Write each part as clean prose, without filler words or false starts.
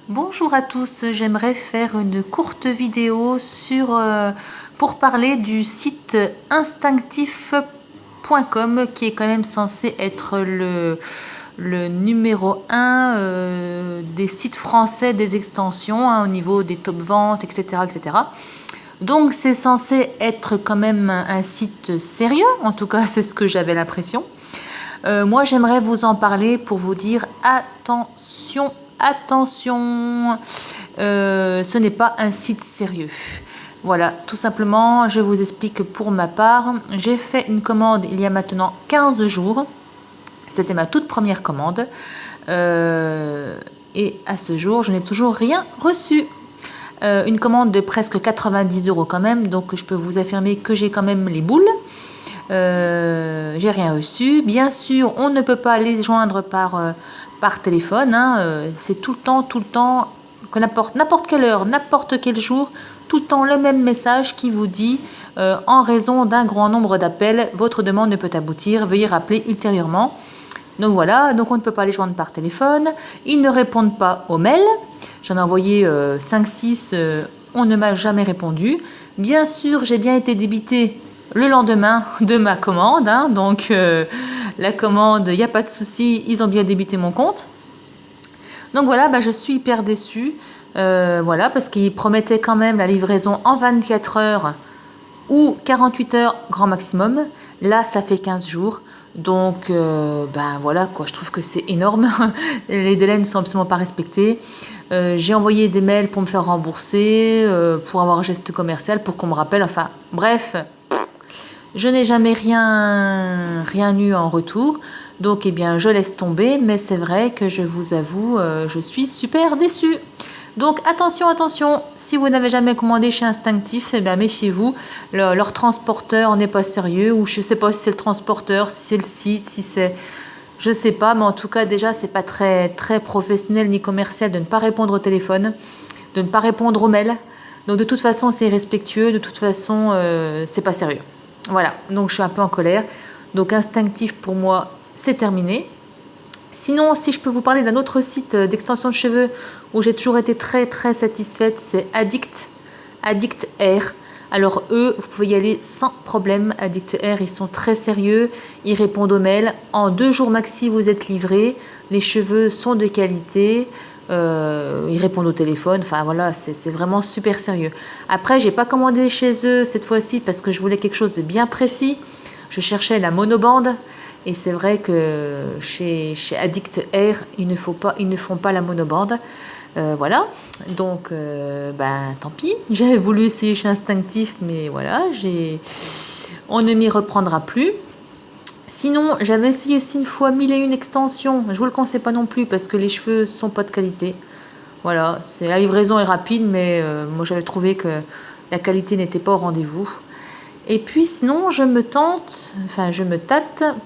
Bonjour à tous, j'aimerais faire une courte vidéo pour parler du site instinctif.com qui est quand même censé être le numéro 1 des sites français des extensions au niveau des top ventes, etc. etc. Donc c'est censé être quand même un site sérieux, en tout cas c'est ce que j'avais l'impression. Moi, j'aimerais vous en parler pour vous dire attention, attention, ce n'est pas un site sérieux. Voilà, tout simplement, je vous explique pour ma part. J'ai fait une commande il y a maintenant 15 jours. C'était ma toute première commande. Et à ce jour, je n'ai toujours rien reçu. Une commande de presque 90 € quand même, donc je peux vous affirmer que j'ai quand même les boules. J'ai rien reçu. Bien sûr, on ne peut pas les joindre par téléphone. C'est tout le temps, que n'importe quelle heure, n'importe quel jour, tout le temps le même message qui vous dit en raison d'un grand nombre d'appels, votre demande ne peut aboutir. Veuillez rappeler ultérieurement. Donc voilà, donc on ne peut pas les joindre par téléphone. Ils ne répondent pas aux mails. J'en ai envoyé 5-6, on ne m'a jamais répondu. Bien sûr, j'ai bien été débitée le lendemain de ma commande. Donc la commande, il n'y a pas de souci, ils ont bien débité mon compte. Donc voilà, je suis hyper déçue. Voilà, parce qu'ils promettaient quand même la livraison en 24 heures ou 48 heures grand maximum. Là, ça fait 15 jours. Donc, voilà, quoi, je trouve que c'est énorme. Les délais ne sont absolument pas respectés. J'ai envoyé des mails pour me faire rembourser, pour avoir un geste commercial, pour qu'on me rappelle. Enfin, bref, je n'ai jamais rien eu en retour. Donc, eh bien, je laisse tomber. Mais c'est vrai que je vous avoue, je suis super déçue. Donc attention, attention, si vous n'avez jamais commandé chez Instinctif, eh bien méfiez-vous, leur transporteur n'est pas sérieux, ou je ne sais pas si c'est le transporteur, si c'est le site, si c'est... Je ne sais pas, mais en tout cas déjà c'est pas très, très professionnel ni commercial de ne pas répondre au téléphone, de ne pas répondre aux mails. Donc de toute façon c'est irrespectueux, de toute façon c'est pas sérieux. Voilà, donc je suis un peu en colère. Donc Instinctif pour moi c'est terminé. Sinon, si je peux vous parler d'un autre site d'extension de cheveux où j'ai toujours été très très satisfaite, c'est Addict Air. Alors eux, vous pouvez y aller sans problème. Addict Air, ils sont très sérieux, ils répondent aux mails. En 2 jours maxi, vous êtes livré. Les cheveux sont de qualité. Ils répondent au téléphone. Enfin voilà, c'est vraiment super sérieux. Après, j'ai pas commandé chez eux cette fois-ci parce que je voulais quelque chose de bien précis. Je cherchais la monobande. Et c'est vrai que chez Addict Air, ils ne font pas la monobande. Voilà, donc tant pis. J'avais voulu essayer chez Instinctif, mais voilà, on ne m'y reprendra plus. Sinon, j'avais essayé aussi une fois 1001 extensions. Je vous le conseille pas non plus parce que les cheveux sont pas de qualité. Voilà, la livraison est rapide, mais moi j'avais trouvé que la qualité n'était pas au rendez-vous. Et puis sinon, je me tâte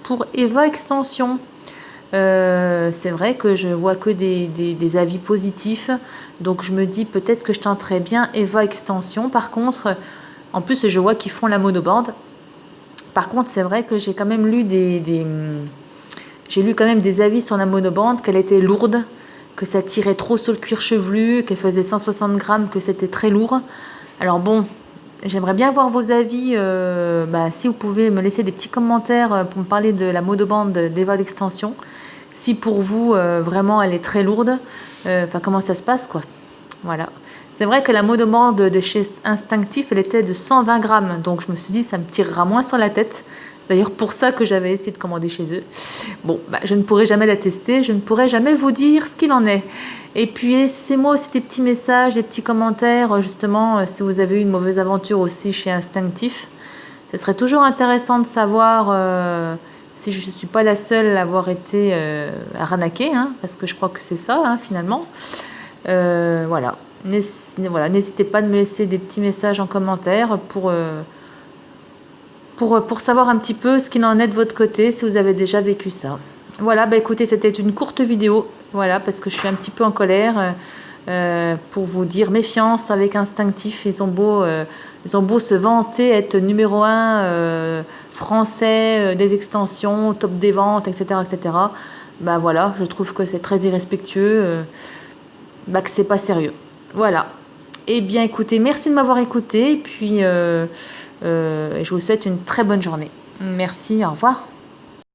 pour Eva Extension. C'est vrai que je vois que des avis positifs. Donc je me dis peut-être que je tenterais bien Eva Extension. Par contre, en plus je vois qu'ils font la monobande. Par contre, c'est vrai que j'ai quand même lu j'ai lu quand même des avis sur la monobande, qu'elle était lourde, que ça tirait trop sur le cuir chevelu, qu'elle faisait 160 grammes, que c'était très lourd. Alors bon, j'aimerais bien voir vos avis. Si vous pouvez me laisser des petits commentaires pour me parler de la monobande d'Eva d'extension. Si pour vous, vraiment, elle est très lourde. Comment ça se passe, quoi. Voilà. C'est vrai que la monobande de chez Instinctif, elle était de 120 grammes. Donc je me suis dit, ça me tirera moins sur la tête. C'est d'ailleurs pour ça que j'avais essayé de commander chez eux. Bon, je ne pourrai jamais la tester. Je ne pourrai jamais vous dire ce qu'il en est. Et puis, laissez-moi aussi des petits messages, des petits commentaires, justement, si vous avez eu une mauvaise aventure aussi chez Instinctif. Ce serait toujours intéressant de savoir si je ne suis pas la seule à avoir été arnaquée, parce que je crois que c'est ça, finalement. Voilà. N'hésitez pas de me laisser des petits messages en commentaire pour savoir un petit peu ce qu'il en est de votre côté, si vous avez déjà vécu ça. Voilà, écoutez, c'était une courte vidéo, voilà, parce que je suis un petit peu en colère, pour vous dire méfiance avec Instinctif. Ils ont beau se vanter, être numéro 1 français des extensions, top des ventes, etc., etc. Voilà, je trouve que c'est très irrespectueux. bah, que c'est pas sérieux. Voilà. Eh bien, écoutez, merci de m'avoir écouté. Et puis, je vous souhaite une très bonne journée. Merci, au revoir.